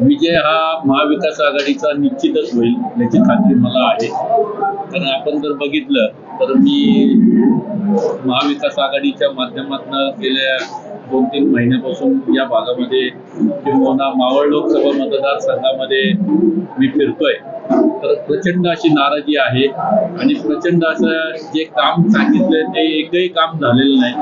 विजय हा महाविकास आघाडीचा निश्चितच होईल याची खात्री मला आहे. कारण आपण जर बघितलं तर मी महाविकास आघाडीच्या माध्यमातून गेल्या 2-3 महिन्यापासून या भागामध्ये किंवा मावळ लोकसभा मतदारसंघामध्ये मी फिरतोय. तर प्रचंड अशी नाराजी आहे आणि प्रचंड असं जे काम सांगितलंय ते एकही काम झालेलं नाही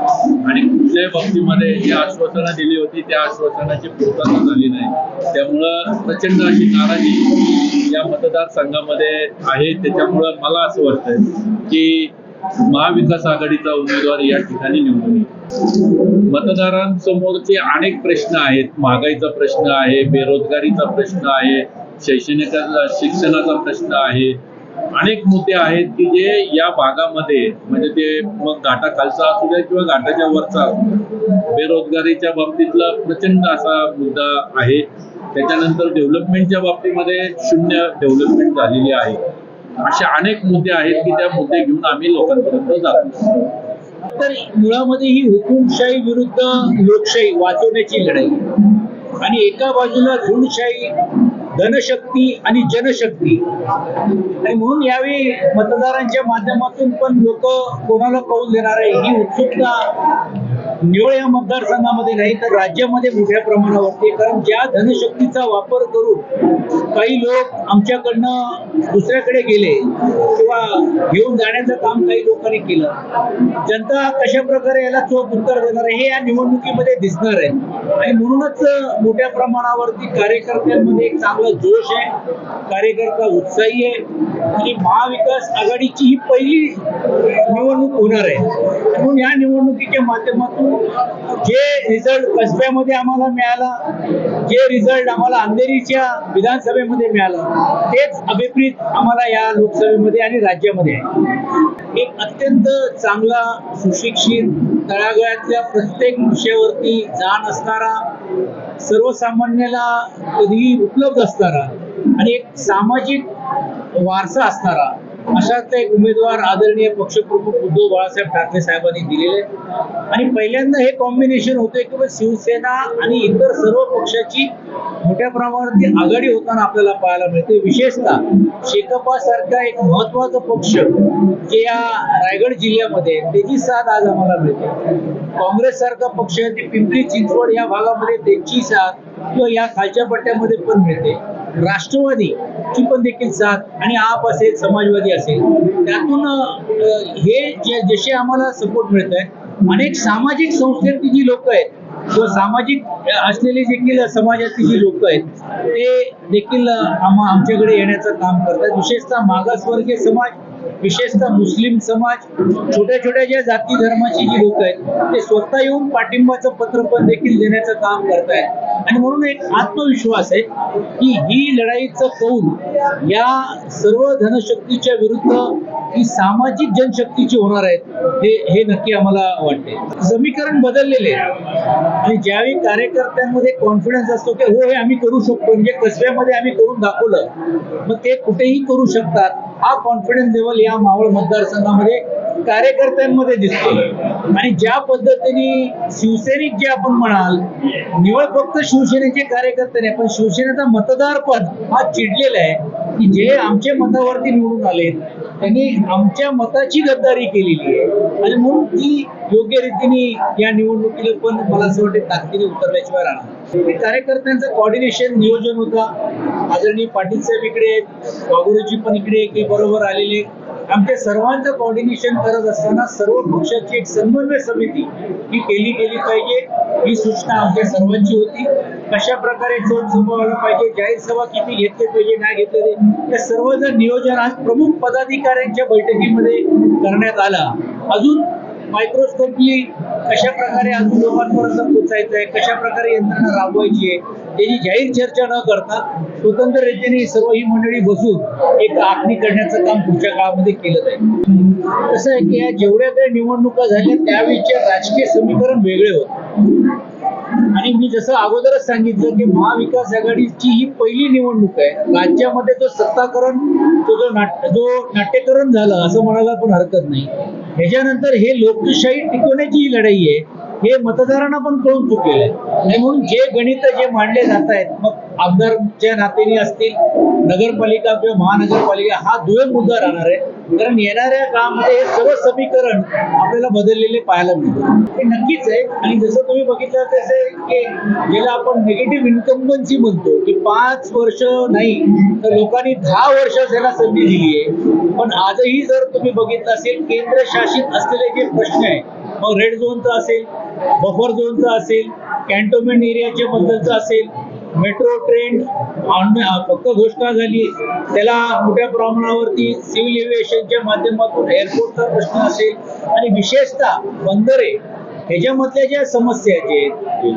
आणि कुठल्याही बाबतीमध्ये जी आश्वासनं दिली होती त्या आश्वासनाची पूर्तता झाली नाही. त्यामुळं प्रचंड अशी नाराजी या मतदारसंघामध्ये आहे. त्याच्यामुळं मला असं वाटतंय की महाविकास आघाडीचा उमेदवार या ठिकाणी निवडून येईल. मतदारांसमोरचे अनेक प्रश्न आहेत. महागाईचा प्रश्न आहे, बेरोजगारीचा प्रश्न आहे, शैक्षणिक शिक्षणाचा प्रश्न आहे. अनेक मुद्दे आहेत की जे या भागामध्ये म्हणजे ते मग घाटाखालचा असू द्या किंवा घाटाच्या वरचा बेरोजगारीच्या बाबतीतला प्रचंड असा मुद्दा आहे. त्याच्यानंतर डेव्हलपमेंटच्या बाबतीमध्ये शून्य डेव्हलपमेंट झालेली आहे. असे अनेक मुद्दे आहेत की त्या मुद्दे घेऊन आम्ही लोकांपर्यंत जातो. तर मुळामध्ये ही हुकुमशाही विरुद्ध लोकशाही वाचवण्याची लढाई आणि एका बाजूला झुंडशाही, धनशक्ती आणि जनशक्ती आणि म्हणून यावेळी मतदारांच्या माध्यमातून पण लोक कोणाला कौल देणार आहे ही उत्सुकता निवळ या मतदारसंघामध्ये नाही तर राज्यामध्ये मोठ्या प्रमाणावरती. कारण ज्या धनशक्तीचा वापर करून काही लोक आमच्याकडनं दुसऱ्याकडे गेले किंवा घेऊन जाण्याचं काम काही लोकांनी केलं, जनता कशा प्रकारे याला चोख उत्तर देणार आहे हे या निवडणुकीमध्ये दिसणार आहे. आणि म्हणूनच मोठ्या प्रमाणावरती कार्यकर्त्यांमध्ये एक चांगला जोश आहे, कार्यकर्ता उत्साही आहे आणि महाविकास आघाडीची ही पहिली निवडणूक होणार आहे. म्हणून या निवडणुकीच्या माध्यमातून जे रिझल्ट कसब्यामध्ये आम्हाला मिळाला, जे रिझल्ट आम्हाला अंधेरीच्या विधानसभेमध्ये मिळाला, तेच अभिप्रेत आम्हाला या लोकसभेमध्ये आणि राज्यामध्ये आहे. एक अत्यंत चांगला, सुशिक्षित, तळागाळातल्या प्रत्येक विषयावरती जाण असणारा, सर्वसामान्याला कधीही उपलब्ध असणारा आणि एक सामाजिक वारसा असणारा अशाच एक उमेदवार आदरणीय पक्षप्रमुख उद्धव बाळासाहेब ठाकरे साहेबांनी दिलेले. आणि पहिल्यांदा हे कॉम्बिनेशन होते की शिवसेना आणि इतर सर्व पक्षाची मोठ्या प्रमाणावरती आघाडी होताना आपल्याला पाहायला मिळते. विशेषतः शेकापा सारखा एक महत्वाचा पक्ष जे या रायगड जिल्ह्यामध्ये त्याची साथ आज आम्हाला मिळते. काँग्रेस सारखा पक्ष ते पिंपरी चिंचवड या भागामध्ये त्यांची साथ किंवा या खालच्या पट्ट्यामध्ये पण मिळते. राष्ट्रवादीची पण देखील साथ आणि आप असेल, समाजवादी असेल, त्यातून हे जसे आम्हाला सपोर्ट मिळत आहे. अनेक सामाजिक संस्थेतली जी लोक आहेत किंवा सामाजिक असलेली देखील समाजातील जी लोक आहेत ते देखील आमच्याकडे येण्याचं काम करतात. विशेषतः मागासवर्गीय समाज, विशेषतः मुस्लिम समाज, छोट्या छोट्या ज्या जाती धर्माची जी लोक आहेत ते स्वतः येऊन पाठिंबाचं पत्र पण देखील देण्याचं काम करतायत. आणि म्हणून एक आत्मविश्वास आहे की ही लढाईचं कौल या सर्व धनशक्तीच्या विरुद्ध ही सामाजिक जनशक्तीची होणार आहेत हे नक्की आम्हाला वाटते. समीकरण बदललेले आणि ज्यावेळी कार्यकर्त्यांमध्ये कॉन्फिडन्स असतो की हो हे आम्ही करू शकतो, म्हणजे कसब्यामध्ये आम्ही करून दाखवलं, मग ते कुठेही करू शकतात, हा कॉन्फिडन्स लेवल या मावळ मतदारसंघामध्ये कार्यकर्त्यांमध्ये दिसतो. आणि ज्या पद्धतीने शिवसैनिक जे आपण म्हणाल, निवळ फक्त शिवसेनेचे कार्यकर्ते नाही पण शिवसेनेचा मतदार पण हा चिडलेला आहे की जे आमच्या मतावरती निवडून आले त्यांनी आमच्या मताची गद्दारी केलेली आहे. आणि म्हणून ती योग्य रीतीने या निवडणुकीला पण मला असं वाटतं ताकदीने उतरल्याशिवाय राहणार. कार्यकर्त्यांचं कॉर्डिनेशन नियोजन होता. आदरणीय पाटील साहेब इकडे आहेत, वाघोरेजी पण इकडे की बरोबर आलेले. आमच्या सर्वांचं कॉर्डिनेशन करत असताना सर्व पक्षाची एक समन्वय समिती ही केली गेली पाहिजे ही सूचना आमच्या सर्वांची होती. कशा प्रकारे चोख संपवायला पाहिजे, जाहीर सभा किती घेतले पाहिजे, नाही घेतले, हे सर्व जर नियोजन आज प्रमुख पदाधिकाऱ्यांच्या बैठकीमध्ये करण्यात आला. अजून मायक्रोस्कोपली कशा प्रकारे अजून लोकांपर्यंत पोहोचायचं आहे, कशा प्रकारे यंत्रणा राबवायची आहे त्याची जाहीर चर्चा न करता स्वतंत्र रीतीने सर्व ही मंडळी बसून एक आखणी करण्याचं काम पुढच्या काळामध्ये केलं जाईल. कसं आहे की या जेवढ्या काही निवडणुका झाल्या त्यावेळीचे राजकीय समीकरण वेगळे होते. आणि मी जसं अगोदरच सांगितलं की महाविकास आघाडीची ही पहिली निवडणूक आहे. राज्यामध्ये जो सत्ताकरण जो नाट्यकरण झालं असं म्हणायला पण हरकत नाही. ह्याच्यानंतर हे लोकशाही टिकवण्याची ही लढाई आहे. हे मतदारांना पण कळून चुकलेलं आहे. आणि म्हणून जे गणित जे मांडले जात आहेत, मग आमदारच्या नात्याने असतील, नगरपालिका किंवा महानगरपालिका, हा दुय्यम मुद्दा राहणार आहे. कारण येणाऱ्या काळामध्ये हे सर्व समीकरण आपल्याला बदललेले पाहायला मिळतं. हे नक्कीच आहे. आणि जसं तुम्ही बघितलं तसं की ज्याला आपण निगेटिव्ह इन्कम्बन्सी म्हणतो, की 5 वर्ष नाही तर लोकांनी 10 वर्ष त्याला संधी दिली आहे. पण आजही जर तुम्ही बघितलं असेल, केंद्र शासित असलेले जे प्रश्न आहे, मग रेड झोनचा असेल, बफर झोनचा असेल, कॅन्टोन्मेंट एरियाच्या बद्दलचा असेल, मेट्रो ट्रेन फक्त घोषणा झाली, त्याला मोठ्या प्रमाणावरती सिव्हिल एव्हिएशनच्या माध्यमातून एअरपोर्टचा प्रश्न असेल, आणि विशेषतः बंदरे ह्याच्यामधल्या ज्या समस्या आहेत,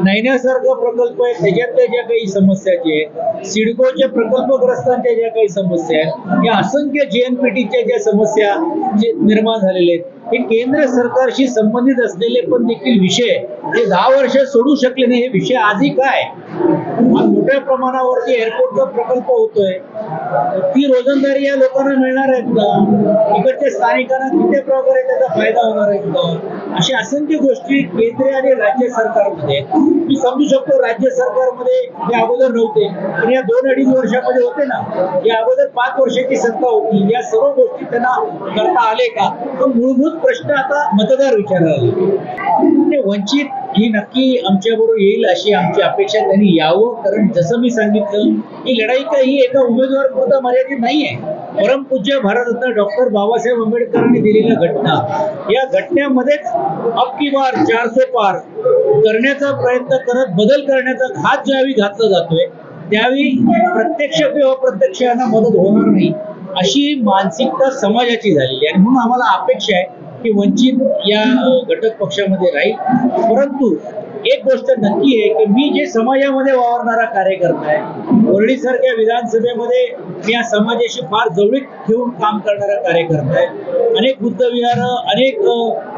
नैन्यासारखा प्रकल्प आहे त्याच्यातल्या ज्या काही समस्या आहेत, सिडकोच्या प्रकल्पग्रस्तांच्या ज्या काही समस्या आहेत, या असंख्य JNPTच्या ज्या समस्या जे निर्माण झालेले आहेत, हे केंद्र सरकारशी संबंधित असलेले पण देखील विषय जे 10 वर्ष सोडू शकले नाही, हे विषय आजही काय आज मोठ्या प्रमाणावरती एअरपोर्टचा प्रकल्प होतोय, ती रोजंदारी या लोकांना मिळणार आहेत का? इकडच्या स्थानिकांना किती प्रकारे त्याचा फायदा होणार आहे का? अशा असंख्य गोष्टी केंद्र आणि राज्य सरकारमध्ये, मी समजू शकतो राज्य सरकारमध्ये हे अगोदर नव्हते, पण या 2-2.5 वर्षामध्ये होते ना. या अगोदर 5 वर्षाची सत्ता होती. या सर्व गोष्टी त्यांना करता आले का? तो मूलभूत प्रश्न आता मतदार विचारायला. वंचित ही नक्की आमच्याबरोबर येईल अशी आमची अपेक्षा, त्यांनी यावं. कारण जसं मी सांगितलं, ही लढाई काही एका उमेदवार पुरता मर्यादित नाहीये. परमपूज्य भारतरत्न डॉक्टर बाबासाहेब आंबेडकरांनी दिलेल्या घटना, या घटनेमध्येच अब की बार 400 पार करण्याचा प्रयत्न करत बदल करण्याचा घात ज्यावेळी घातला जातोय, त्यावेळी प्रत्यक्ष किंवा अप्रत्यक्ष यांना मदत होणार नाही अशी मानसिकता समाजाची झालेली आहे. आणि म्हणून आम्हाला अपेक्षा आहे की वंचित या घटक पक्षामध्ये राहील. परंतु एक गोष्ट नक्की आहे की मी जे समाजामध्ये वावरणारा कार्यकर्ता आहे, वरळीसारख्या विधानसभेमध्ये मी या समाजाशी फार जवळीक ठेवून काम करणारा कार्यकर्ता आहे. अनेक बुद्धविहार, अनेक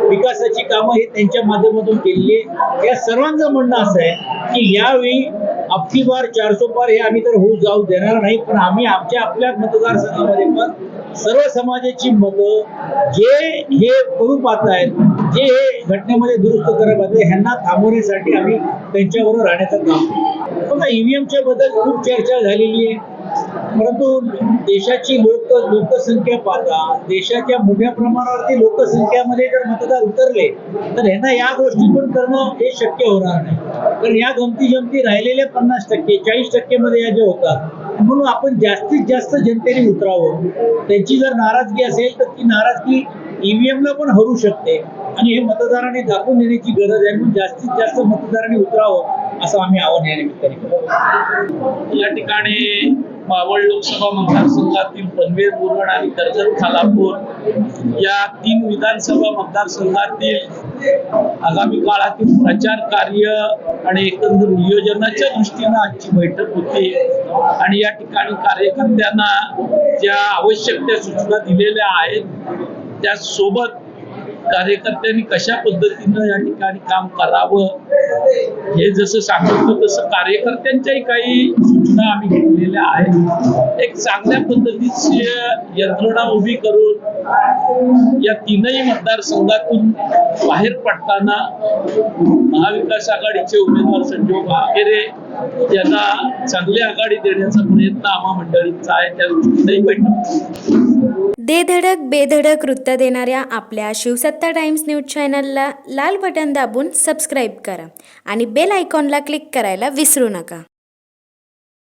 विकासाची कामं ही त्यांच्या माध्यमातून केलेली आहे. या सर्वांचं म्हणणं असं आहे की यावेळी अबकी बार 400 पार हे आम्ही तर होऊ जाऊ देणार नाही, पण आम्ही आपल्या मतदारसंघामध्ये पण सर्व समाजाची मतं जे हे करू पाहत आहेत, जे हे घटनेमध्ये दुरुस्त करत आहेत, ह्यांना थांबवण्यासाठी आम्ही त्यांच्याबरोबर राहण्याचं काम करू. बघा, ईव्हीएमच्या बद्दल खूप चर्चा झालेली आहे. परंतु देशाची लोकसंख्या पाहता, देशाच्या मोठ्या प्रमाणावरती लोकसंख्यामध्ये जर मतदार उतरले तर यांना या गोष्टी पण करणं हे शक्य होणार नाही. कारण या गमती जमती राहिलेल्या 50%, 40% मध्ये या ज्या होतात, म्हणून आपण जास्तीत जास्त जनतेने उतरावं. त्यांची जर नाराजगी असेल तर ती नाराजगी ईव्हीएमला पण हरू शकते, आणि हे मतदारांनी दाखवून देण्याची गरज आहे. म्हणून जास्तीत जास्त मतदारांनी उतरावं असं आम्ही आवाहन या निमित्ताने करतो. या ठिकाणी मावळ लोकसभा मतदारसंघातील पनवेल, मुरबाड आणि कर्जत खालापूर या 3 विधानसभा मतदारसंघातील आगामी काळातील प्रचार कार्य आणि एकंदर नियोजनाच्या दृष्टीनं आजची बैठक होती. आणि या ठिकाणी कार्यकर्त्यांना ज्या आवश्यक त्या सूचना दिलेल्या आहेत, त्यासोबत कार्यकर्त्यांनी कशा पद्धतीनं या ठिकाणी काम करावं हे जसं सांगितलं तसं कार्यकर्त्यांच्याही काही सूचना आम्ही घेतलेल्या आहेत. एक चांगल्या पद्धतीची यंत्रणा उभी करून या 3ही मतदारसंघातून बाहेर पडताना महाविकास आघाडीचे उमेदवार संजोग आखेरे यांना चांगली आघाडी देण्याचा प्रयत्न आम्हा मंडळींचा आहे. त्या दृष्टीनेही बैठक. दे धडक बेधडक वृत्त देणाऱ्या आपल्या शिवसत्ता टाइम्स न्यूज चॅनलला लाल बटन दाबून सबस्क्राईब करा आणि बेल आयकॉनला क्लिक करायला विसरू नका.